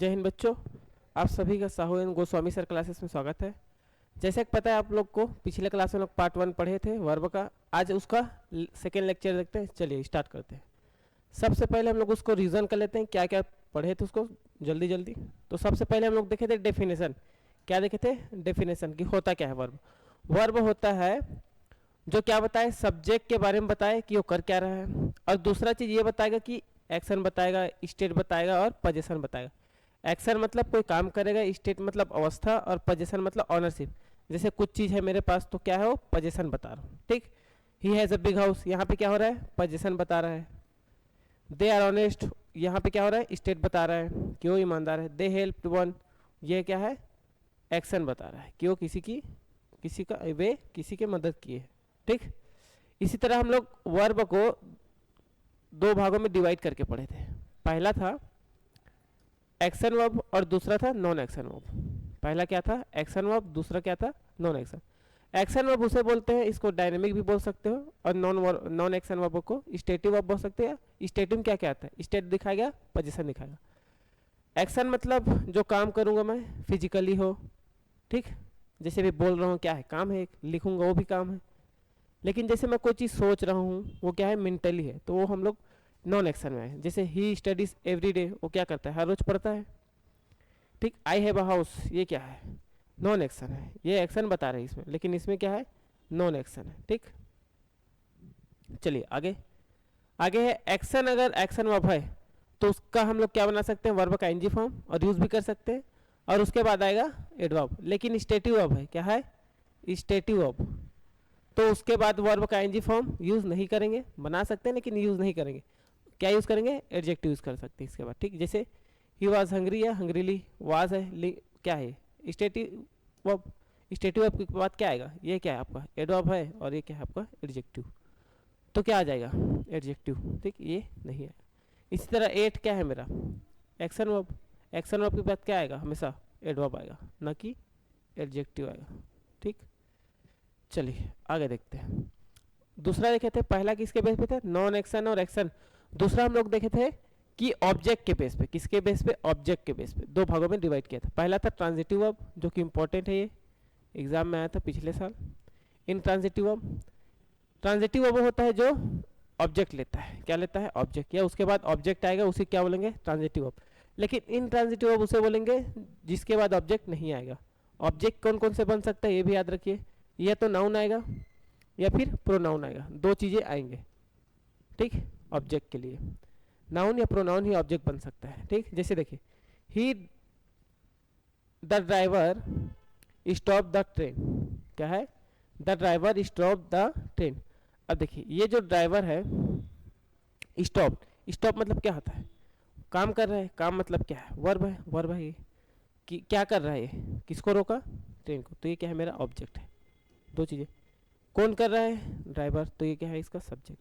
जय हिंद बच्चों, आप सभी का Sahu and Goswami sir classes में स्वागत है। जैसे कि पता है आप लोग को, पिछले क्लास में लोग पार्ट 1 पढ़े थे वर्ब का। आज उसका सेकेंड लेक्चर देखते हैं। चलिए स्टार्ट करते हैं। सबसे पहले हम लोग उसको रीजन कर लेते हैं, क्या क्या पढ़े थे उसको जल्दी जल्दी। तो सबसे पहले हम लोग देखे थे डेफिनेशन। क्या देखे थे? डेफिनेशन की होता क्या है वर्ब। वर्ब होता है जो क्या बताए, सब्जेक्ट के बारे में बताए कि वो कर क्या रहा है, और दूसरा चीज़ ये बताएगा कि एक्शन बताएगा, स्टेट बताएगा और पोजीशन बताएगा। एक्शन मतलब कोई काम करेगा, स्टेट मतलब अवस्था, और पोजीशन मतलब ऑनरशिप। जैसे कुछ चीज़ है मेरे पास तो क्या है वो पोजीशन बता रहा हूँ। ठीक, he has a big house, यहाँ पे क्या हो रहा है? पोजीशन बता रहा है। दे आर ऑनेस्ट, यहाँ पे क्या हो रहा है? स्टेट बता रहा है कि वो ईमानदार है। दे हेल्प वन, ये क्या है? एक्शन बता रहा है कि वो किसी का वे किसी की मदद की है। ठीक, इसी तरह हम लोग वर्ब को दो भागों में डिवाइड करके पढ़े थे। पहला था एक्शन वर्ब और दूसरा था नॉन एक्शन वर्ब। पहला क्या था? एक्शन वर्ब, दूसरा क्या था? Non action. एक्शन वर्ब उसे बोलते हैं, इसको डायनेमिक भी बोल सकते हो, और नॉन एक्शन वर्ब को स्टेटिव वर्ब बोल सकते हैं। स्टेटिव में क्या क्या आता है? स्टेट दिखाएगा, पोजीशन दिखाएगा। एक्शन मतलब जो काम करूँगा मैं, फिजिकली हो। ठीक, जैसे भी बोल रहा हूँ क्या है? काम है। एक लिखूँगा वो भी काम है। लेकिन जैसे मैं कोई चीज़ सोच रहा हूँ वो क्या है? मेंटली है, तो वो हम लोग नॉन एक्शन में है। जैसे ही स्टडीज एवरी डे, वो क्या करता है? हर रोज पढ़ता है। ठीक, आई हैव अ हाउस, ये क्या है? नॉन एक्शन है। ये एक्शन बता रहे हैं इसमें, लेकिन इसमें क्या है? नॉन एक्शन है। ठीक, चलिए आगे। आगे है एक्शन। अगर एक्शन वर्ब है तो उसका हम लोग क्या बना सकते हैं? वर्ब का आईएनजी फॉर्म, और यूज भी कर सकते हैं। और उसके बाद आएगा एडवर्ब। लेकिन स्टेटिव वर्ब है, क्या है? स्टेटिव वर्ब, तो उसके बाद वर्ब का आईएनजी फॉर्म यूज नहीं करेंगे। बना सकते हैं लेकिन यूज नहीं करेंगे। क्या यूज करेंगे? एडजेक्टिव यूज कर सकते हैं इसके बाद। ठीक, जैसे ही वाज हंग्री या हंग्रीली, वाज है, क्या है? Stative verb. स्टेटिव वर्ब के बाद क्या आएगा? ये क्या है आपका? एडवर्ब है, और ये क्या है आपका? एडजेक्टिव। तो क्या आ जाएगा? एडजेक्टिव। ठीक, ये नहीं है। इसी तरह 8 क्या है मेरा? Action verb. एक्शन वर्ब के बाद क्या आएगा? हमेशा एडवर्ब आएगा, ना कि एडजेक्टिव आएगा। ठीक, चलिए आगे देखते हैं। दूसरा देखे थे, पहला किसके बेस पे था? नॉन एक्शन और एक्शन। दूसरा हम लोग देखे थे कि ऑब्जेक्ट के बेस पे। किसके बेस पे? ऑब्जेक्ट के बेस पे। दो भागों में डिवाइड किया था। पहला था ट्रांजिटिव वर्ब, जो कि इंपॉर्टेंट है, ये एग्जाम में आया था पिछले साल। इन ट्रांजिटिव वर्ब, ट्रांजिटिव वर्ब होता है जो ऑब्जेक्ट लेता है। क्या लेता है? ऑब्जेक्ट, या उसके बाद ऑब्जेक्ट आएगा, उसे क्या बोलेंगे? Transitive verb. लेकिन इन ट्रांजिटिव वर्ब उसे बोलेंगे जिसके बाद ऑब्जेक्ट नहीं आएगा। ऑब्जेक्ट कौन कौन से बन सकता है ये भी याद रखिए। या तो नाउन आएगा या फिर प्रोनाउन आएगा, दो चीज़ें आएंगे। ठीक, ऑब्जेक्ट के लिए नाउन या प्रोनाउन ही ऑब्जेक्ट बन सकता है। ठीक, जैसे देखिए, he the driver stop the train, क्या है? The driver stop the train. अब देखिए, ये जो ड्राइवर है, स्टॉप, स्टॉप मतलब क्या होता है? काम कर रहा है। काम मतलब क्या है? वर्ब है। वर्ब है ये कि क्या कर रहा है? ये किसको रोका? ट्रेन को। तो ये क्या है? मेरा ऑब्जेक्ट है। दो चीज़ें, कौन कर रहा है? ड्राइवर, तो ये क्या है? इसका सब्जेक्ट।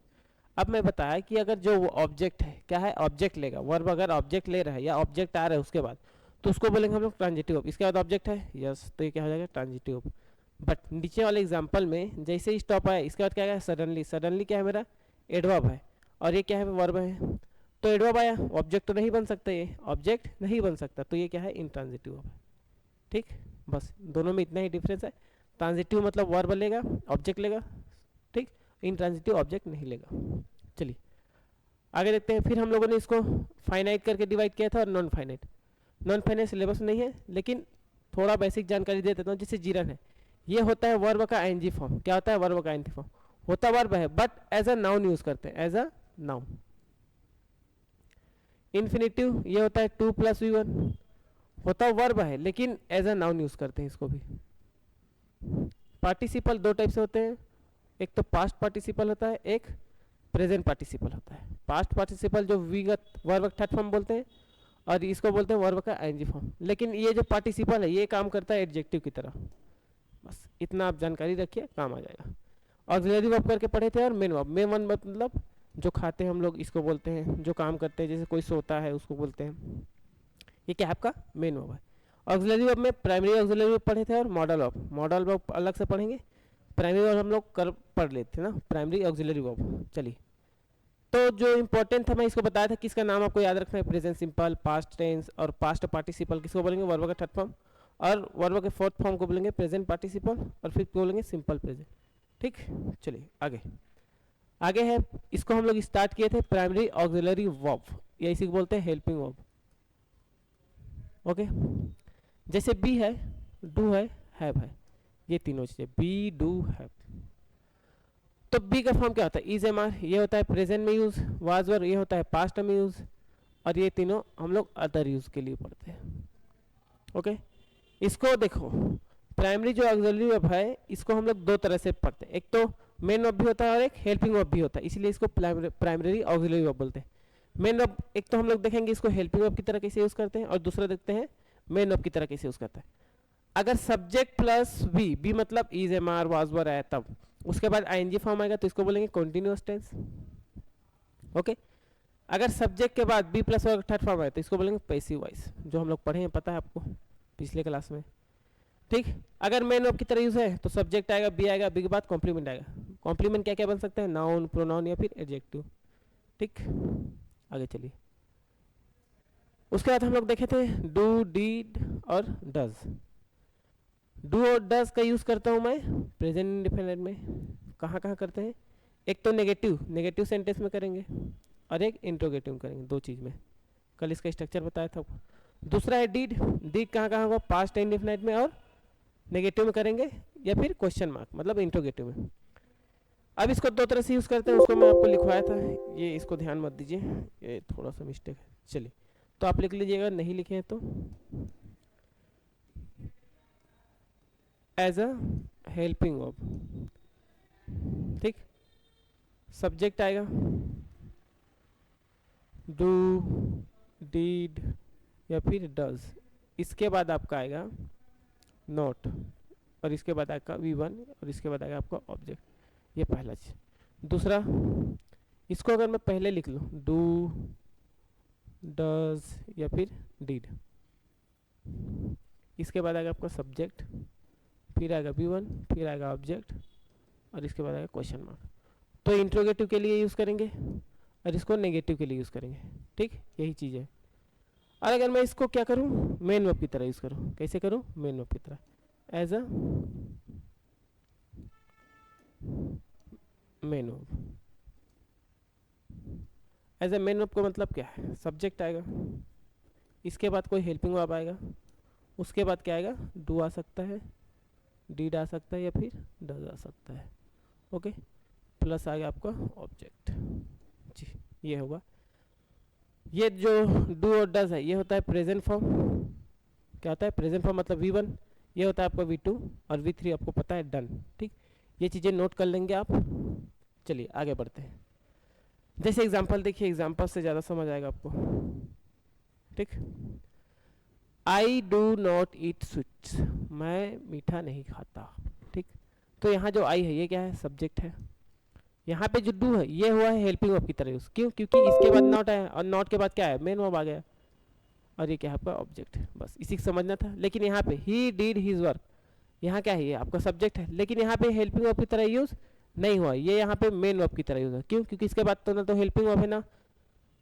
अब मैं बताया कि अगर जो ऑब्जेक्ट है, क्या है? ऑब्जेक्ट लेगा। वर्ब अगर ऑब्जेक्ट ले रहा है या ऑब्जेक्ट आ रहा है उसके बाद, तो उसको बोलेंगे हम लोग ट्रांजिटिव वर्ब। इसके बाद ऑब्जेक्ट है, यस, तो ये क्या हो जाएगा? Transitive verb. बट नीचे वाले एग्जांपल में जैसे ही स्टॉप आया, इसके बाद क्या है? सडनली। सडनली क्या है? मेरा एडवर्ब है, और ये क्या है? वर्ब है। तो एडवर्ब आया, ऑब्जेक्ट तो नहीं बन सकता, ये ऑब्जेक्ट नहीं बन सकता, तो ये क्या है? इंट्रांजिटिव वर्ब है। ठीक, बस दोनों में इतना ही डिफरेंस है। ट्रांजिटिव मतलब वर्ब लेगा, ऑब्जेक्ट लेगा। ठीक, इंट्रांजिटिव ऑब्जेक्ट नहीं लेगा। चलिए आगे देखते हैं। फिर हम लोगों ने इसको फाइनाइट करके डिवाइड किया था, और non finite. Non finite syllabus नहीं है, लेकिन थोड़ा बेसिक जानकारी दे देता हूँ। जैसे जीरन है, ये होता है वर्ब का आईएनजी फॉर्म। क्या होता है? वर्ब का आईएनजी फॉर्म होता वर्ब है, but as a noun use करते हैं, एज अ नाउन। इन्फिनेटिव, ये होता है 2+V1, होता वर्ब है लेकिन एज अ नाउन यूज करते हैं इसको भी। पार्टिसिपल दो टाइप से होते हैं, एक तो पास्ट पार्टिसिपल होता है, एक प्रेजेंट पार्टिसिपल होता है। पास्ट पार्टिसिपल जो विगत वर्ब का थर्ड फॉर्म बोलते हैं, और इसको बोलते हैं वर्ब का आईएनजी फॉर्म। लेकिन ये जो पार्टिसिपल है, ये काम करता है एडजेक्टिव की तरह। बस इतना आप जानकारी रखिए, काम आ जाएगा। ऑक्सिलरी वर्ब करके पढ़े थे, और मेन वर्ब। मेन वर्ब मतलब जो खाते हैं हम लोग, इसको बोलते हैं। जो काम करते हैं, जैसे कोई सोता है, उसको बोलते हैं। ये क्या है? आपका मेन वर्ब है। ऑक्सिलरी वर्ब में प्राइमरी ऑक्सिलरी वर्ब पढ़े थे, और मॉडल वर्ब। मॉडल वर्ब अलग से पढ़ेंगे। प्राइमरी वर्ब हम लोग कर पढ़ लेते हैं ना, प्राइमरी ऑक्सिलरी वर्ब। चलिए तो जो इंपॉर्टेंट था मैं इसको बताया था कि इसका नाम आपको याद रखना है, प्रेजेंट सिंपल, पास्ट टेंस और पास्ट पार्टिसिपल किसको बोलेंगे, वर्ब का थर्ड फॉर्म, और वर्ब के फोर्थ फॉर्म को बोलेंगे प्रेजेंट पार्टिसिपल, और फिर बोलेंगे सिंपल प्रेजेंट। ठीक, चलिए आगे आगे है, इसको हम लोग स्टार्ट किए थे प्राइमरी ऑक्सिलरी वर्ब, या इसी को बोलते हैं हेल्पिंग वर्ब। ओके, जैसे बी है, डू है, हैव है, ये तीनों चीजें बी डू हैव। तो बी का फॉर्म क्या होता है, इज एम आर, ये होता है प्रेजेंट में यूज, वाज वर ये होता है पास्ट में यूज, और ये तीनों हम लोग अदर यूज के लिए पढ़ते हैं। ओके, इसको देखो, प्राइमरी जो ऑक्सिलरी वर्ब है इसको हम लोग दो तरह से पढ़ते हैं, एक तो मेन वर्ब भी होता है और एक हेल्पिंग वर्ब भी होता है, इसलिए इसको प्राइमरी ऑक्सिलरी वर्ब बोलते हैं। मेन वर्ब एक तो हम लोग देखेंगे इसको हेल्पिंग वर्ब की तरह कैसे यूज करते हैं, और दूसरा देखते हैं मेन वर्ब की तरह कैसे यूज करते हैं। अगर सब्जेक्ट प्लस बी, बी मतलब is am are was were है, तब उसके बाद आईएनजी फॉर्म आएगा तो इसको बोलेंगे कॉन्टिन्यूअस टेंस। ओके, अगर सब्जेक्ट के बाद बी प्लस थर्ड फॉर्म आए तो इसको बोलेंगे पैसिव वॉइस, जो हम लोग पढ़े हैं, पता है आपको पिछले क्लास में। ठीक, अगर मेन वर्ब की तरह यूज है तो सब्जेक्ट आएगा, बी आएगा, बी के बाद कॉम्प्लीमेंट आएगा। कॉम्प्लीमेंट क्या क्या बन सकते हैं, नाउन, प्रोनाउन या फिर एडजेक्टिव। ठीक, आगे चलिए, उसके बाद हम लोग देखे थे डू, डीड और डज। डू और डज का यूज करता हूं मैं प्रेजेंट इंडेफिनिट में, कहाँ कहाँ करते हैं, एक तो नेगेटिव सेंटेंस में करेंगे और एक इंट्रोगेटिव में करेंगे, दो चीज में, कल इसका स्ट्रक्चर बताया था। दूसरा है डीड, डीड कहाँ कहाँ होगा, पास्ट इंडेफिनिट में और नेगेटिव में करेंगे, या फिर क्वेश्चन मार्क मतलब इंट्रोगेटिव में। अब इसको दो तरह से यूज करते हैं, उसको मैं आपको लिखवाया था, ये इसको ध्यान मत दीजिए, ये थोड़ा सा मिस्टेक है। चलिए तो आप लिख लीजिएगा, नहीं लिखे हैं तो, एज अ हेल्पिंग वर्ब। ठीक, सब्जेक्ट आएगा डू, डीड या फिर डज, इसके बाद आपका आएगा नॉट, और इसके बाद आएगा V1, और इसके बाद आएगा आपका ऑब्जेक्ट, ये पहला चीज। दूसरा, इसको अगर मैं पहले लिख लूँ डू, डज या फिर डीड, इसके बाद आएगा आपका सब्जेक्ट, फिर आएगा V1, फिर आएगा ऑब्जेक्ट, और इसके बाद आएगा क्वेश्चन मार्क। तो इंट्रोगेटिव के लिए यूज करेंगे और इसको नेगेटिव के लिए यूज करेंगे। ठीक, यही चीज है। और अगर मैं इसको क्या करूं, मेन वर्ब की तरह यूज करूं, कैसे करूं, मेन वर्ब की तरह, as a main verb. As a main verb का मतलब क्या है, सब्जेक्ट आएगा, इसके बाद कोई हेल्पिंग वर्ब आएगा, उसके बाद क्या आएगा, डू आ सकता है, डीड आ सकता है या फिर डज आ सकता है। ओके, प्लस आ गया आपका ऑब्जेक्ट जी, ये होगा। ये जो डू और डज है ये होता है प्रेजेंट फॉर्म, क्या होता है प्रेजेंट फॉर्म मतलब V1, ये होता है आपका V2, और V3 आपको पता है डन। ठीक, ये चीज़ें नोट कर लेंगे आप। चलिए आगे बढ़ते हैं, जैसे एग्जांपल देखिए, एग्जांपल से ज़्यादा समझ आएगा आपको। ठीक, I do not eat sweets, मैं मीठा नहीं खाता। ठीक, तो यहाँ जो आई है ये क्या है, सब्जेक्ट है। यहाँ पे जो डू है ये हुआ है हेल्पिंग वर्ब की तरह यूज, क्यों, क्योंकि इसके बाद नॉट आया, और नॉट के बाद क्या है, मेन वर्ब आ गया, और ये क्या है आपका ऑब्जेक्ट। बस इसी को समझना था। लेकिन यहाँ पे ही डिड हिज वर्क, यहाँ क्या है, ये आपका सब्जेक्ट है, लेकिन यहाँ पे हेल्पिंग वर्ब की तरह यूज नहीं हुआ, ये यहाँ पे मेन वर्ब की तरह यूज है। क्यों, क्योंकि इसके बाद तो ना तो हेल्पिंग वर्ब है ना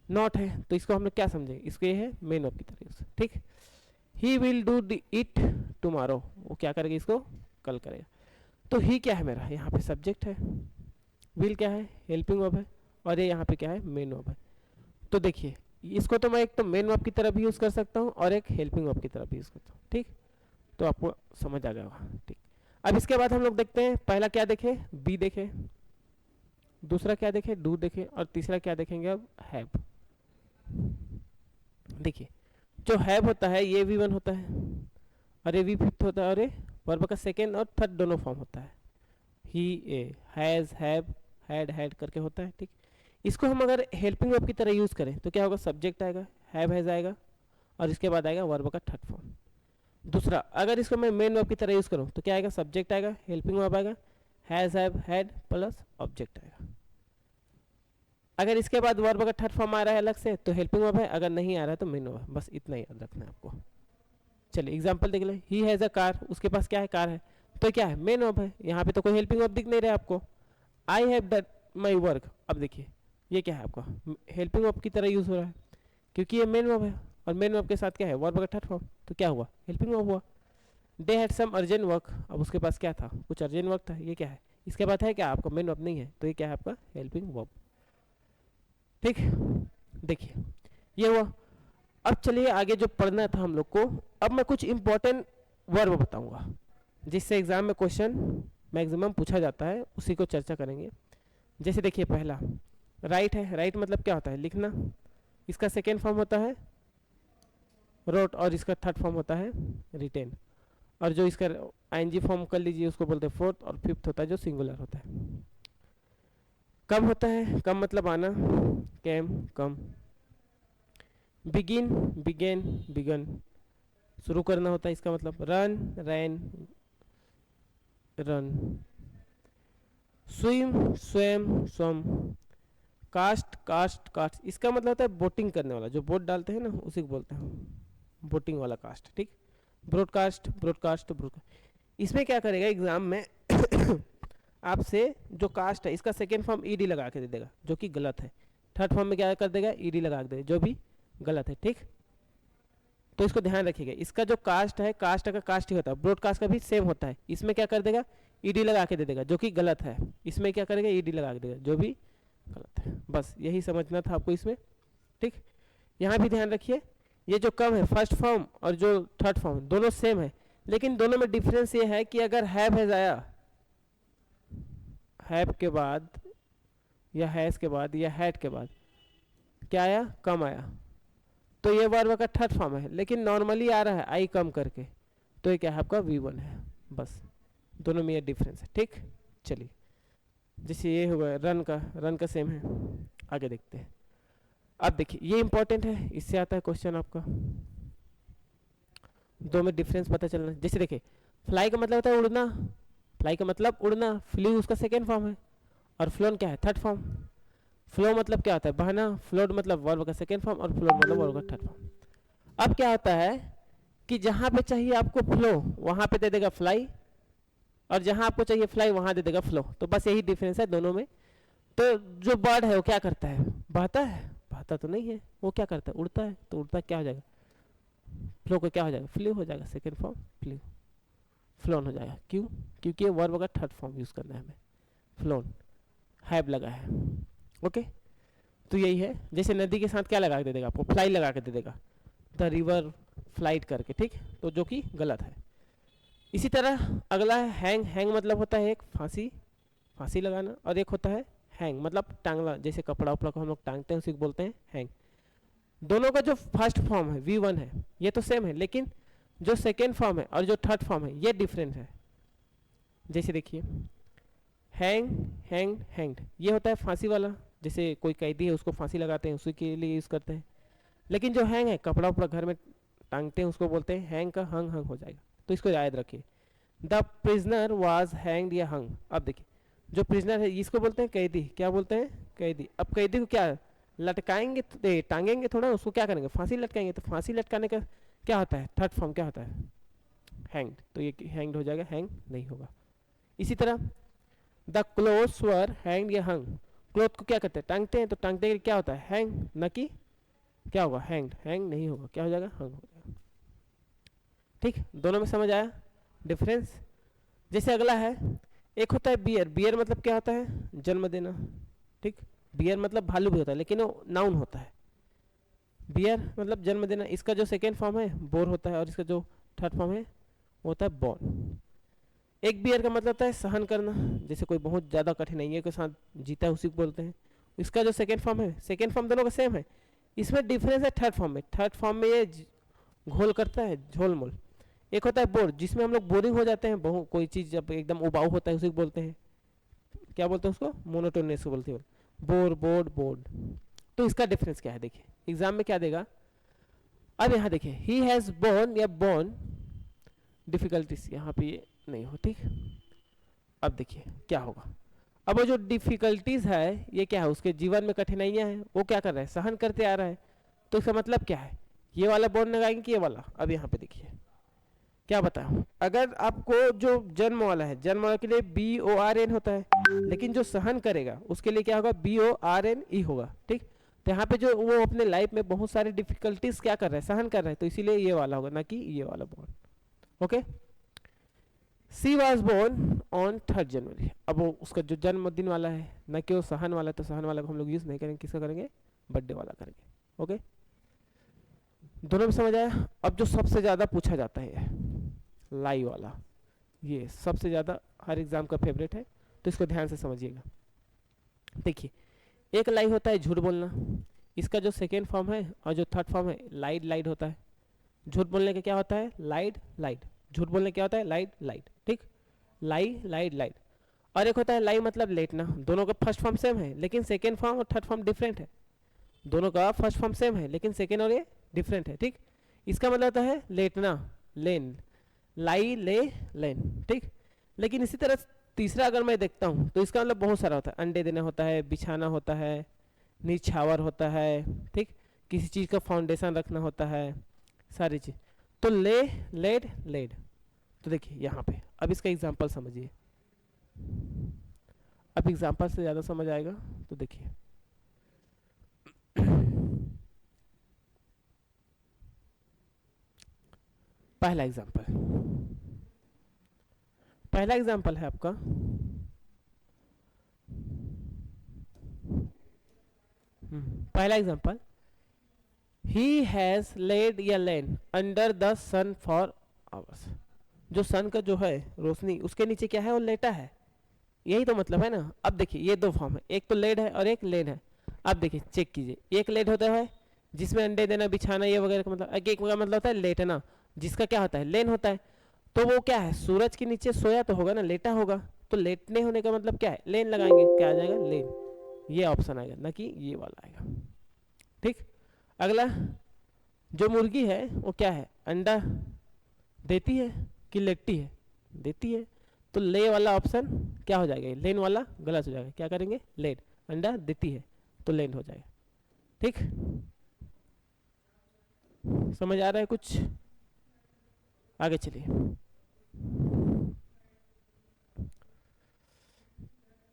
नॉट है, तो इसको हम लोग क्या समझेंगे, इसको ये है मेन वर्ब की तरह यूज। ठीक, he will do it tomorrow, वो क्या करेगा, इसको कल करेगा। तो ही क्या है मेरा, यहाँ पे सब्जेक्ट है, विल क्या है, हेल्पिंग वर्ब है, और ये यहाँ पे क्या है, मेन वर्ब है। तो देखिए इसको तो मैं एक तो मेन वर्ब की तरह भी यूज कर सकता हूँ और एक हेल्पिंग वर्ब की तरह भी यूज करता हूँ। ठीक, तो आपको समझ आ गया होगा। ठीक, अब इसके बाद हम लोग देखते हैं, पहला क्या देखे, बी देखे, दूसरा क्या देखे, डू देखे, और तीसरा क्या देखेंगे अब, हैव। देखिए जो हैव होता है ये V1 होता है, और ये V5 होता है, और ये वर्ब का सेकेंड और थर्ड दोनों फॉर्म होता है। ही, ए, हैज, हैव, हैड करके होता है। ठीक, इसको हम अगर हेल्पिंग वर्ब की तरह यूज करें तो क्या होगा, सब्जेक्ट आएगा, हैव हैज आएगा, और इसके बाद आएगा वर्ब का थर्ड फॉर्म। दूसरा, अगर इसको मैं मेन वर्ब की तरह यूज करूं तो क्या आएगा, सब्जेक्ट आएगा, हेल्पिंग वर्ब आएगा, has, have, had plus object आएगा। अगर इसके बाद वर्ब का थर्ड फॉर्म आ रहा है अलग से तो हेल्पिंग वर्ब है, अगर नहीं आ रहा है तो मेन वर्ब। बस इतना ही याद रखना है आपको। चलिए एग्जांपल देख ले, ही हैज अ कार, उसके पास क्या है, कार है, तो क्या है, मेन वर्ब है। यहाँ पे तो कोई हेल्पिंग वर्ब दिख नहीं रहा है आपको। I have done my work, अब देखिए ये क्या है आपका हेल्पिंग वर्ब की तरह यूज हो रहा है क्योंकि ये मेन वर्ब है, और मेन वर्ब के साथ क्या है वर्ब का थर्ड फॉर्म, तो क्या हुआ हेल्पिंग वर्ब हुआ। They had some urgent work, अब उसके पास क्या था, कुछ अर्जेंट वर्क था, ये क्या है, इसके बाद है क्या आपका मेन वर्ब नहीं है, तो ये क्या है आपका हेल्पिंग वर्ब। ठीक, देखिए ये हुआ। अब चलिए आगे जो पढ़ना था हम लोग को, अब मैं कुछ इंपॉर्टेंट वर्ब बताऊंगा जिससे एग्जाम में क्वेश्चन मैक्सिमम पूछा जाता है, उसी को चर्चा करेंगे। जैसे देखिए पहला राइट है, राइट मतलब क्या होता है लिखना, इसका सेकेंड फॉर्म होता है रोट और इसका थर्ड फॉर्म होता है रिटेन, और जो इसका आईएनजी फॉर्म कर लीजिए उसको बोलते हैं फोर्थ, और फिफ्थ होता है जो सिंगुलर होता है। कम होता है, कम मतलब आना, कैम कम। बिगिन बिगेन बिगन, शुरू करना होता है, इसका मतलब रन रैन रन। स्विम स्वयं स्वम। कास्ट कास्ट कास्ट, इसका मतलब होता है बोटिंग करने वाला, जो बोट डालते हैं ना उसी को बोलते हैं बोटिंग वाला कास्ट। ठीक, ब्रॉडकास्ट ब्रॉडकास्ट ब्रॉडकास्ट। इसमें क्या करेगा एग्जाम में आपसे जो कास्ट है इसका सेकेंड फॉर्म ईडी लगा के दे देगा जो कि गलत है, थर्ड फॉर्म में क्या कर देगा ईडी लगा के देगा जो भी गलत है। ठीक, तो इसको ध्यान रखिएगा, इसका जो कास्ट है कास्ट का कास्ट ही होता है, ब्रॉडकास्ट का भी सेम होता है, इसमें क्या कर देगा ईडी लगा के दे देगा जो कि गलत है, इसमें क्या करेगा ईडी लगा के देगा जो भी गलत है। बस यही समझना था आपको इसमें। ठीक, यहाँ भी ध्यान रखिए, ये जो कम है फर्स्ट फॉर्म और जो थर्ड फॉर्म दोनों सेम है, लेकिन दोनों में डिफरेंस ये है कि अगर हैव आया, हैव के बाद या हैज के बाद या हैड के बाद क्या आया कम आया, तो ये वर्ब का थर्ड फॉर्म है, लेकिन नॉर्मली आ रहा है आई कम करके, तो ये क्या है आपका V1 है। बस दोनों में ये डिफरेंस है। ठीक, चलिए जैसे ये होगा रन का सेम है, आगे देखते हैं। अब देखिए ये इंपॉर्टेंट है, इससे आता है क्वेश्चन आपका, दो में डिफरेंस पता चलना। जैसे देखिए फ्लाई का मतलब होता है उड़ना, फ्लाई का मतलब उड़ना, फ्लू उसका सेकेंड फॉर्म है, और फ्लोन क्या है थर्ड फॉर्म। फ्लो मतलब क्या होता है बहना, फ्लोड मतलब वर्ब का सेकेंड फॉर्म, और फ्लोड मतलब वर्ब का थर्ड फॉर्म। अब क्या होता है कि जहां पे चाहिए आपको फ्लो वहां पे दे देगा फ्लाई, और जहां आपको चाहिए फ्लाई वहां दे देगा फ्लो, तो बस यही डिफरेंस है दोनों में। तो जो बर्ड है वो क्या करता है बहता है, बहता तो नहीं है, वो क्या करता है उड़ता है, तो उड़ता क्या हो जाएगा फ्लो का क्या हो जाएगा फ्लू हो जाएगा, सेकेंड फॉर्म फ्लू, फ्लोन हो जाएगा। क्यों, क्योंकि ये वर्ब का थर्ड फॉर्म यूज करना है हमें, फ्लोन हैव लगा है। ओके, तो यही है, जैसे नदी के साथ क्या लगा के दे देगा आपको फ्लाई लगा के दे देगा, द रिवर फ्लाइट करके। ठीक, तो जो कि गलत है। इसी तरह अगला है हैंग, हैंग मतलब होता है एक फांसी, फांसी लगाना, और एक होता है हैंग मतलब टांगना, जैसे कपड़ा उपड़ा को हम लोग टांगते हैं उसी को बोलते हैं हैंग। दोनों का जो फर्स्ट फॉर्म है V1 है, ये तो सेम है, लेकिन जो सेकेंड फॉर्म है और जो थर्ड फॉर्म है ये डिफरेंट है। जैसे देखिए हैंग हैंग हैंग्ड, ये होता है फांसी वाला, जैसे कोई कैदी है उसको फांसी लगाते हैं उसी के लिए यूज़ करते हैं। लेकिन जो हैंग है कपड़ा उपड़ा घर में टांगते हैं उसको बोलते हैं हैंग का हंग हंग हो जाएगा, तो इसको याद रखिए। द प्रिजनर वाज हैंग्ड या हंग। अब देखिए जो प्रिजनर है इसको बोलते हैं कैदी, क्या बोलते हैं कैदी। अब कैदी को क्या लटकाएंगे टांगेंगे थोड़ा, उसको क्या करेंगे फांसी लटकाएंगे, तो फांसी लटकाने का क्या होता है थर्ड फॉर्म क्या होता है हैंग्ड, तो ये हैंग्ड हो जाएगा, हैंग नहीं होगा। इसी तरह द क्लोथ्स वर हैंग्ड या हंग, क्लोथ को क्या करते हैं टांगते हैं, तो टांगते हैं क्या होता है हैंग, न कि क्या होगा हैंग्ड, हैंग नहीं होगा, क्या हो जाएगा हंग हो जाएगा। ठीक, दोनों में समझ आया डिफरेंस। जैसे अगला है एक होता है बियर, बियर मतलब क्या होता है जन्म देना। ठीक, बियर मतलब भालू भी होता है लेकिन वो नाउन होता है, बियर मतलब जन्म देना। इसका जो सेकेंड फॉर्म है बोर होता है, और इसका जो थर्ड फॉर्म है वो होता है बॉर्न। एक बियर का मतलब होता है सहन करना, जैसे कोई बहुत ज़्यादा कठिनाइयों के साथ जीता है उसी को बोलते हैं। इसका जो सेकेंड फॉर्म है, सेकेंड फॉर्म दोनों का सेम है, इसमें डिफरेंस है थर्ड फॉर्म में। थर्ड फॉर्म में ये घोल करता है झोल मोल। एक होता है बोर, जिसमें हम लोग बोरिंग हो जाते हैं, बहु कोई चीज़ जब एकदम उबाऊ होता है उसी को बोलते हैं, क्या बोलते हैं उसको मोनोटोनस को बोलते हैं, बोर बोर्ड बोर्ड। तो इसका डिफरेंस क्या है देखिए एग्जाम में क्या देगा। अब यहाँ देखिए ही हैज़ बोर्न या बोर्न डिफिकल्टीज, यहाँ पे ये नहीं हो। ठीक, अब देखिए क्या होगा, अब वो जो डिफिकल्टीज है ये क्या है उसके जीवन में कठिनाइयाँ हैं, वो क्या कर रहा है सहन करते आ रहा है, तो इसका मतलब क्या है ये वाला बोर्न लगाएंगे कि ये वाला। अब यहाँ पे देखिए क्या बताऊं, अगर आपको जो जन्म वाला है, जन्म वाला के लिए BORN होता है, लेकिन जो सहन करेगा उसके लिए क्या होगा, BORNE होगा। ठीक, तो यहाँ पे जो वो अपने लाइफ में बहुत सारी डिफिकल्टीज क्या कर रहा है, सहन कर रहा है, तो इसीलिए ये वाला होगा, ना कि ये वाला born. Okay, she was born on 3 January. अब वो उसका जो जन्मदिन वाला है, ना कि वो सहन वाला, तो सहन वाला को हम लोग यूज नहीं करेंगे, किसका करेंगे, बर्थडे वाला करेंगे। ओके, दोनों में समझ आया। अब जो सबसे ज्यादा पूछा जाता है लाई वाला, ये सबसे ज्यादा हर एग्जाम का फेवरेट है, तो इसको ध्यान से समझिएगा। देखिए, एक लाई होता है झूठ बोलना, इसका जो सेकेंड फॉर्म है और जो थर्ड फॉर्म है लाइड लाइड होता है। झूठ बोलने का क्या होता है, लाइड लाइड। झूठ बोलने क्या होता है, लाइड लाइड। ठीक, लाई लाइड लाइड। और एक होता है लाई मतलब लेटना। दोनों का फर्स्ट फॉर्म सेम है, लेकिन सेकेंड फॉर्म और थर्ड फॉर्म डिफरेंट है। दोनों का फर्स्ट फॉर्म सेम है, लेकिन सेकेंड और ये डिफरेंट है। ठीक, इसका मतलब होता है लेटना, लेन, लाई ले लेन। ठीक, लेकिन इसी तरह तीसरा अगर मैं देखता हूँ तो इसका मतलब बहुत सारा होता है। अंडे देना होता है, बिछाना होता है, निछावर होता है। ठीक, किसी चीज़ का फाउंडेशन रखना होता है, सारी चीज़। तो ले, लेड, लेड। तो देखिए यहाँ पे अब इसका एग्जांपल समझिए। अब एग्जांपल से ज़्यादा समझ आएगा। तो देखिए पहला एग्जांपल, पहला एग्जांपल है आपका पहला एग्जांपल, ही हैज लेड या land under the sun for hours. जो सन का जो है रोशनी, उसके नीचे क्या है, वो लेटा है। यही तो मतलब है ना। अब देखिए ये दो फॉर्म है, एक तो लेड है और एक लेन है। अब देखिए चेक कीजिए, एक लेड होता है जिसमें अंडे देना, बिछाना, ये वगैरह का मतलब। एक का मतलब होता है लेटना, जिसका क्या होता है, लेन होता है। तो वो क्या है, सूरज के नीचे सोया तो होगा ना, लेटा होगा। तो लेटने होने का मतलब क्या है, लेन लगाएंगे, क्या आ जाएगा, लेन। ये ऑप्शन आएगा, ना कि ये वाला आएगा। ठीक, अगला, जो मुर्गी है वो क्या है, अंडा देती है कि लेटती है, देती है। तो ले वाला ऑप्शन क्या हो जाएगा, लेन वाला गलत हो जाएगा। क्या करेंगे, लेट, अंडा देती है तो लेन हो जाएगा। ठीक, समझ आ रहा है कुछ, आगे चलिए।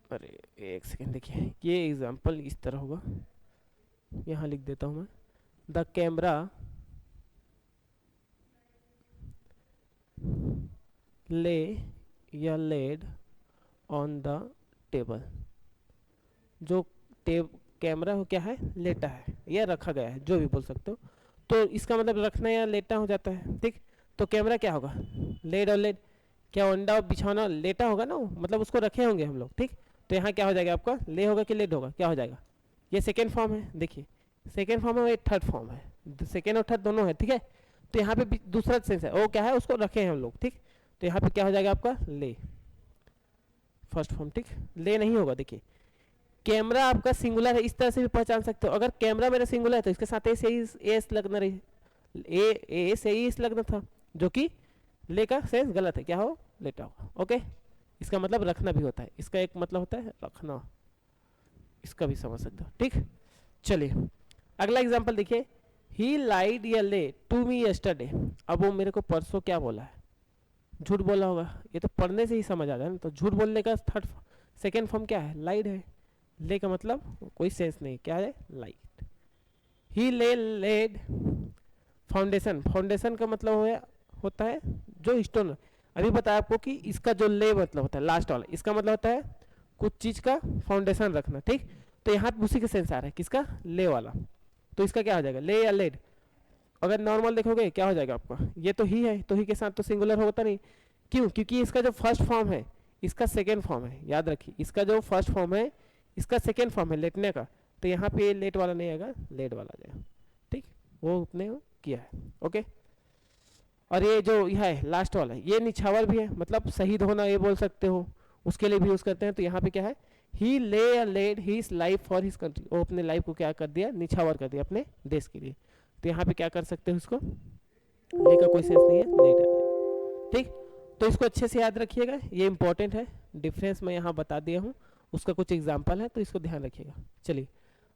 अरे एक सेकेंड, देखिए ये एग्जांपल इस तरह होगा, यहाँ लिख देता हूँ मैं। द कैमरा ले या लेड ऑन द टेबल। जो कैमरा हो क्या है, लेटा है या रखा गया है, जो भी बोल सकते हो। तो इसका मतलब रखना या लेटा हो जाता है। ठीक, तो कैमरा क्या होगा, लेड और लेड, क्या अंडा बिछाना लेटा होगा ना, मतलब उसको रखे होंगे हम लोग। ठीक, तो यहाँ क्या हो जाएगा आपका, ले होगा कि लेड होगा, क्या हो जाएगा, ये सेकेंड फॉर्म है। देखिए सेकेंड फॉर्म है, ये थर्ड फॉर्म है, सेकेंड और थर्ड दोनों है। ठीक है, तो यहाँ पे दूसरा सेंस है, वो क्या है, उसको रखे हैं हम लोग। ठीक, तो यहाँ पे क्या हो जाएगा आपका, ले, फर्स्ट फॉर्म। ठीक, ले नहीं होगा। देखिए कैमरा आपका सिंगुलर है, इस तरह से भी पहचान सकते हो। अगर कैमरा मेरा सिंगुलर है तो इसके साथ एस लगना रही, ए से ही एस लगना था, जो कि ले का सेंस गलत है, क्या हो, लेटा हो। ओके, इसका मतलब रखना भी होता है, इसका एक मतलब होता है रखना, इसका भी समझ सकते हो। ठीक, चलिए अगला एग्जांपल देखिए, ही लाइड या ले टू मी यस्टरडे। अब वो मेरे को परसों क्या बोला है, झूठ बोला होगा। ये तो पढ़ने से ही समझ आ जाए ना। तो झूठ बोलने का थर्ड सेकेंड फॉर्म क्या है, लाइड है। ले का मतलब कोई सेंस नहीं, क्या है, लाइट। ही ले लेड फाउंडेशन, फाउंडेशन का मतलब होता है जो स्टोन। अभी बताया आपको कि इसका जो ले मतलब होता है लास्ट वाला, इसका मतलब होता है कुछ चीज का फाउंडेशन रखना। ठीक, तो यहाँ उसी के सेंस आ रहा है, किसका, ले वाला। तो इसका क्या हो जाएगा, ले या लेड। अगर नॉर्मल देखोगे क्या हो जाएगा आपका, ये तो ही है, तो ही के साथ तो सिंगुलर होता नहीं। क्यों, क्योंकि इसका जो फर्स्ट फॉर्म है इसका सेकेंड फॉर्म है, याद रखिए। इसका जो फर्स्ट फॉर्म है इसका सेकेंड फॉर्म है लेटने का, तो यहाँ पे लेट वाला नहीं आएगा, लेट वाला आ जाएगा। ठीक, वो अपने किया है। ओके, और ये जो यह है लास्ट वाला, ये निछावर भी है, मतलब शहीद होना ये बोल सकते हो, उसके लिए भी यूज करते हैं। तो यहाँ पे क्या है, he lay laid his life for his country. वो अपने लाइफ को क्या कर दिया, निछावर कर दिया अपने देश के लिए। तो यहाँ पे क्या कर सकते हो, इसको ले का कोई सेंस नहीं है, लेट आ जाएगा। ठीक, तो इसको अच्छे से याद रखिएगा, ये इंपॉर्टेंट है। डिफरेंस मैं यहाँ बता दिया हूँ, उसका कुछ एग्जाम्पल है, तो इसको ध्यान रखिएगा। चलिए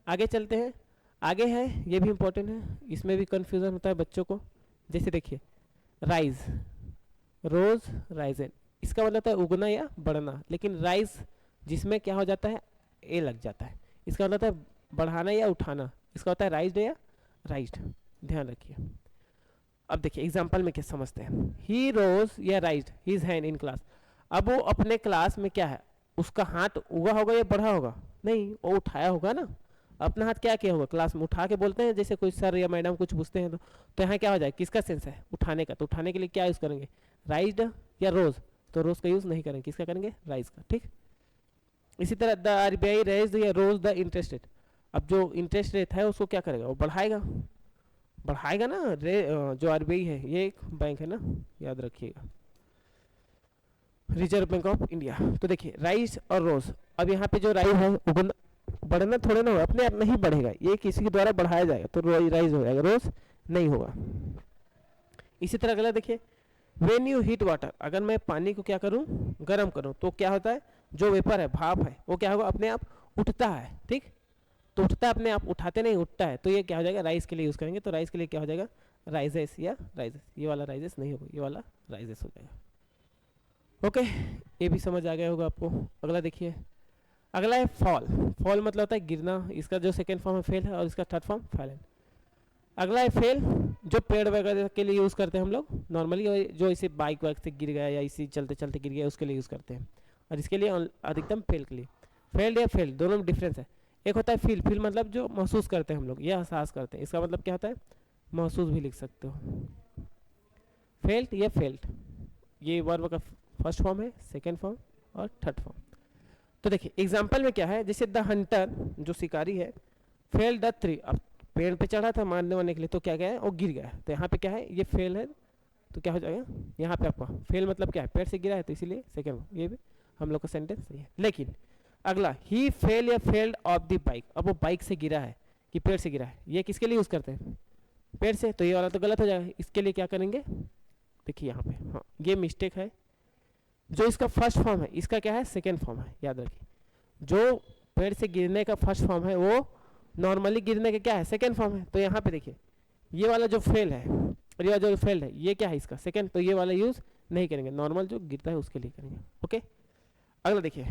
आगे चलते हैं। आगे है, ये भी इंपॉर्टेंट है, इसमें भी कंफ्यूजन होता है बच्चों को। जैसे देखिए राइज, रोज राइजन, इसका मतलब होता है उगना या बढ़ना, लेकिन राइज जिसमें क्या हो जाता है ए लग जाता है, इसका मतलब होता है बढ़ाना या उठाना, इसका होता है राइज्ड या राइज्ड, ध्यान रखिए। अब देखिए एग्जाम्पल में क्या समझते हैं, ही रोज या राइज्ड हिज हैंड इन क्लास, अब वो अपने क्लास में क्या है, उसका हाथ उगा होगा या बढ़ा होगा, नहीं वो उठाया होगा ना, अपना हाथ क्या किया होगा क्लास में उठा के बोलते हैं, जैसे कोई सर या मैडम कुछ पूछते हैं तो यहाँ क्या हो जाए, किसका सेंस है उठाने का, तो उठाने के लिए क्या यूज़ करेंगे, राइज्ड या रोज, तो रोज का यूज़ नहीं करेंगे, किसका करेंगे, राइज का, ठीक। इसी तरह द आरबीआई रेज या रोज द इंटरेस्ट रेट, अब जो इंटरेस्ट रेट है उसको क्या करेगा, वो बढ़ाएगा, बढ़ाएगा ना, जो आरबीआई है ये एक बैंक है ना, याद रखिएगा, रिजर्व बैंक ऑफ इंडिया। तो देखिए राइज और रोज, अब यहाँ पे जो राइज है उगना बढ़ना थोड़े ना होगा, अपने आप नहीं बढ़ेगा, ये किसी के द्वारा बढ़ाया जाएगा तो राइज हो जाएगा, रोज नहीं होगा। इसी तरह अगला देखिए, वेन यू हीट वाटर, अगर मैं पानी को क्या करूं, गर्म करूं, तो क्या होता है, जो वेपर है भाप है वो क्या होगा, अपने आप उठता है, ठीक, तो उठता है अपने आप, उठाते नहीं उठता है, तो ये क्या हो जाएगा, राइस के लिए यूज़ करेंगे, तो राइस के लिए क्या हो जाएगा, राइजेस या राइजेस, ये वाला राइजेस नहीं होगा, ये वाला राइजेस हो जाएगा। ओके, ये भी समझ आ गया होगा आपको। अगला देखिए, अगला है फॉल, फॉल मतलब होता है गिरना, इसका जो सेकेंड फॉर्म है फेल है और इसका थर्ड फॉर्म फैलन। अगला है फेल, जो पेड़ वगैरह के लिए यूज़ करते हैं हम लोग नॉर्मली, जो इसे बाइक वाइक से गिर गया या इसी चलते चलते गिर गया उसके लिए यूज़ करते हैं, और इसके लिए अधिकतम फेल के लिए। फेल्ड या फेल्ड दोनों में डिफरेंस है, एक होता है फील, फील मतलब जो महसूस करते हैं हम लोग या एहसास करते हैं, इसका मतलब क्या होता है महसूस भी लिख सकते हो। फेल्ड या फेल्ड, ये वर्ब का फर्स्ट फॉर्म है, सेकेंड फॉर्म और थर्ड फॉर्म। तो देखिए एग्जाम्पल में क्या है, जैसे द हंटर जो शिकारी है, फेल द ट्री, अब पेड़ पे चढ़ा था मारने वारने के लिए, तो क्या गया है वो गिर गया, तो यहाँ पे क्या है ये फेल है, तो क्या हो जाएगा यहाँ पे आपका फेल मतलब क्या है, पेड़ से गिरा है, तो इसीलिए सेकेंड, ये भी हम लोग का सेंटेंस सही है। लेकिन अगला, ही फेल या फेल्ड ऑफ द बाइक, अब वो बाइक से गिरा है कि पेड़ से गिरा है, ये किसके लिए यूज़ करते हैं, पेड़ से, तो ये वाला तो गलत हो जाएगा, इसके लिए क्या करेंगे, देखिए यहाँ पे, हाँ ये मिस्टेक है, जो इसका फर्स्ट फॉर्म है इसका क्या है सेकेंड फॉर्म है, याद रखिए, जो पेड़ से गिरने का फर्स्ट फॉर्म है वो नॉर्मली गिरने का क्या है सेकेंड फॉर्म है, तो यहाँ पे देखिए ये वाला जो फेल है और ये जो फेल्ड है ये क्या है इसका सेकेंड, तो ये वाला यूज़ नहीं करेंगे, नॉर्मल जो गिरता है उसके लिए करेंगे। ओके, अगला देखिए,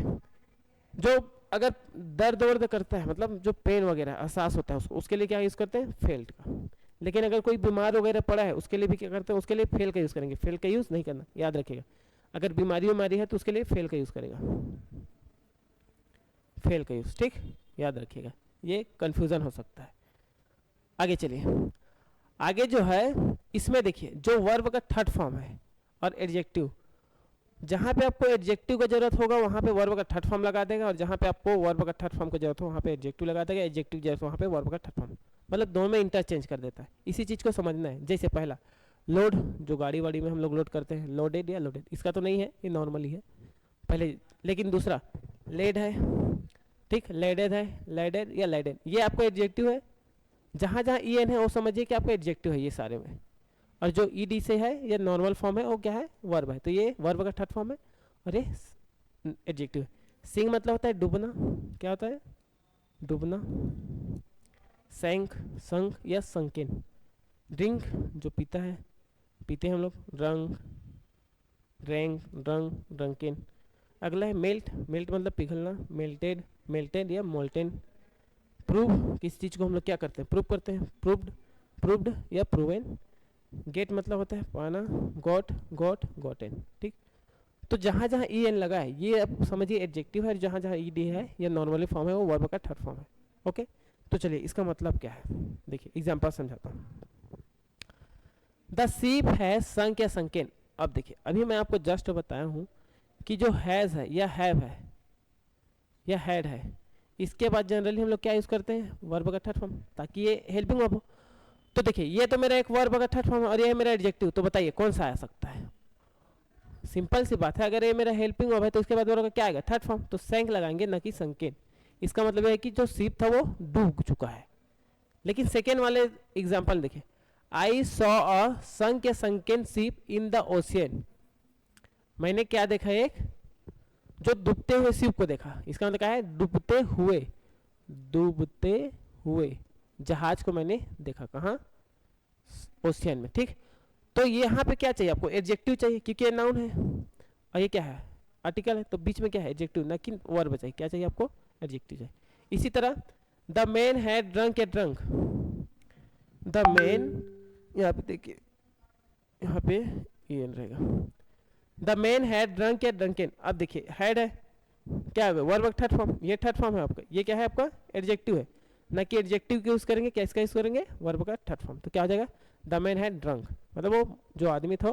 जो अगर दर्द वर्द करता है मतलब जो पेन वगैरह एहसास होता है उसके लिए क्या यूज़ करते हैं फेल्ड का, लेकिन अगर कोई बीमार वगैरह पड़ा है उसके लिए भी क्या करते हैं, उसके लिए फेल का यूज़ करेंगे, फेल का यूज़ नहीं करना, याद रखिएगा, अगर बीमारी है तो उसके लिए फेल का यूज़ करेगा, फेल का यूज़, ठीक, याद रखिएगा, ये कंफ्यूजन हो सकता है। आगे चलिए, आगे जो है इसमें देखिए जो वर्ब का थर्ड फॉर्म है और एडजेक्टिव, जहाँ पे आपको एडजेक्टिव का जरूरत होगा वहाँ पे वर्ब का थर्ड फॉर्म लगा देगा, और जहाँ पे आपको वर्ब का थर्ड फॉर्म की जरूरत हो वहाँ पे एडजेक्टिव लगा देगा, एडजेक्टिव जरूरत वहाँ पे वर्ब का थर्ड फॉर्म, मतलब दोनों में इंटरचेंज कर देता है, इसी चीज़ को समझना है। जैसे पहला लोड, जो गाड़ी वाड़ी में हम लोग लोड करते हैं, लोडेड या लोडेड, इसका तो नहीं है ये नॉर्मली है पहले, लेकिन दूसरा लेड है, ठीक, लेडेड है, लेडेड या लेडेड, ये आपको एडजेक्टिव है, जहाँ जहाँ ई एन है वो समझिए कि आपका एडजेक्टिव है ये सारे में, और जो ई डी से है ये नॉर्मल फॉर्म है वो क्या है वर्ब है, तो ये वर्ब का थर्ड फॉर्म है और ये एडजेक्टिव है। सिंग मतलब होता है डूबना, क्या होता है डूबना, सैंक संक या संकिन, ड्रिंक जो पीता है, पीते हैं हम लोग, रंग रैंग रंग ड्रंकिन। अगला है मेल्ट, मेल्ट मतलब पिघलना, मेल्टेड मेल्टेड या मोल्टेन। प्रूव, किस चीज़ को हम लोग क्या करते हैं प्रूव करते हैं, प्रूव्ड प्रूव्ड या प्रूवन। गेट मतलब होता है पाना, गॉट गॉट गॉटेन, ठीक। तो जहाँ जहाँ ई एन लगा है ये आप समझिए एडजेक्टिव है, जहाँ जहाँ ई डी है ये नॉर्मली फॉर्म है वो वर्ब का थर्ड फॉर्म है। ओके, तो चलिए इसका मतलब क्या है, देखिए एग्जाम्पल समझाता हूँ। द सीप है संक या संकेन, अब देखिए अभी मैं आपको जस्ट बताया हूँ कि जो हैज़ है या हैव है या हैड है, इसके बाद जनरली हम लोग क्या यूज़ करते हैं वर्ब का थर्ड फॉर्म, ताकि ये हेल्पिंग वर्ब हो। तो देखिए ये तो मेरा एक वर्ब का थर्ड फॉर्म है और ये है मेरा एडजेक्टिव, तो बताइए कौन सा आ सकता है, सिंपल सी बात है, अगर ये मेरा हेल्पिंग वर्ब है तो इसके बाद वर्ब का क्या आएगा थर्ड फॉर्म, तो सैंक लगाएंगे ना कि संकेन। इसका मतलब है कि जो सीप था वो डूब चुका है। लेकिन सेकेंड वाले एग्जाम्पल देखिए, आई सॉ अ संक या संकेन सीप इन द ओशियन, मैंने क्या देखा, एक जो डूबते हुए सीप को देखा, इसका मतलब क्या है डूबते हुए जहाज को मैंने देखा, कहाँ ओशियन में, ठीक। तो ये यहाँ पे क्या चाहिए आपको, एडजेक्टिव चाहिए क्योंकि ये नाउन है और ये क्या है, आर्टिकल है, तो बीच में क्या है, एडजेक्टिव, ना कि वर्ब चाहिए। क्या चाहिए आपको, एडजेक्टिव चाहिए। इसी तरह the man had drunk A drunk, the man, यहाँ पे देखिए, यहाँ पे ये रहेगा, द मैन हैड ड्रंक ए ड्रंकेन। अब देखिए हैड है, क्या है, वर्ब थर्ड फॉर्म, ये थर्ड फॉर्म है आपका, ये क्या है आपका, एडजेक्टिव है, ना कि एडजेक्टिव यूज करेंगे, क्या इसका यूज करेंगे, वर्ब का थर्ड फॉर्म। तो क्या हो जाएगा, द मैन हैड ड्रंक, मतलब वो जो आदमी था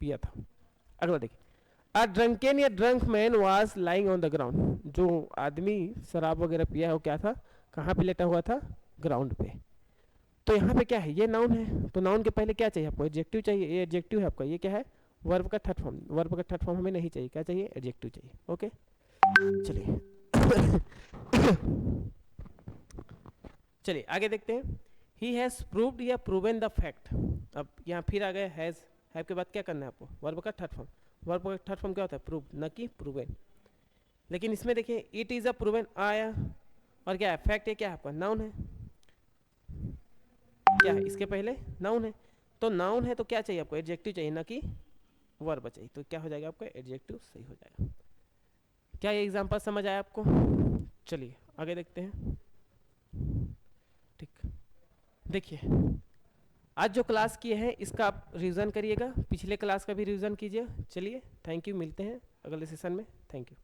पिया था। अगला देखिए, अ ड्रंकेन या drunk man was lying on the ground, जो आदमी शराब वगैरह पिया है वो क्या था, कहाँ पे लेटा हुआ था, ग्राउंड पे। तो यहाँ पे क्या है, ये नाउन है, तो नाउन के पहले क्या चाहिए आपको, एडजेक्टिव चाहिए, ये एडजेक्टिव है आपका, ये क्या है, वर्ब का थर्ड फॉर्म। वर्ब का थर्ड फॉर्म हमें नहीं चाहिए, क्या चाहिए, एडजेक्टिव चाहिए। ओके चलिए चलिए आगे देखते हैं। ही हैज़ प्रूव्ड या प्रूवन द फैक्ट। अब यहाँ फिर आ गए हैज़, हैव के बाद क्या करना है आपको, वर्ब का थर्ड फॉर्म। वर्ब का थर्ड फॉर्म क्या होता है, प्रूव, न कि प्रूवन। लेकिन इसमें देखिए इट इज़ अ प्रूवन आया, और क्या है, फैक्ट है, क्या है आपका, नाउन है, क्या है इसके पहले, नाउन है। तो नाउन है तो क्या चाहिए आपको, एडजेक्टिव चाहिए, ना कि वर्ब चाहिए। तो क्या हो जाएगा आपका, एडजेक्टिव सही हो जाएगा। क्या ये एग्जांपल समझ आया आपको। चलिए आगे देखते हैं। ठीक, देखिए आज जो क्लास किए हैं इसका आप रिवीजन करिएगा, पिछले क्लास का भी रिवीजन कीजिए। चलिए थैंक यू, मिलते हैं अगले सेशन में, थैंक यू।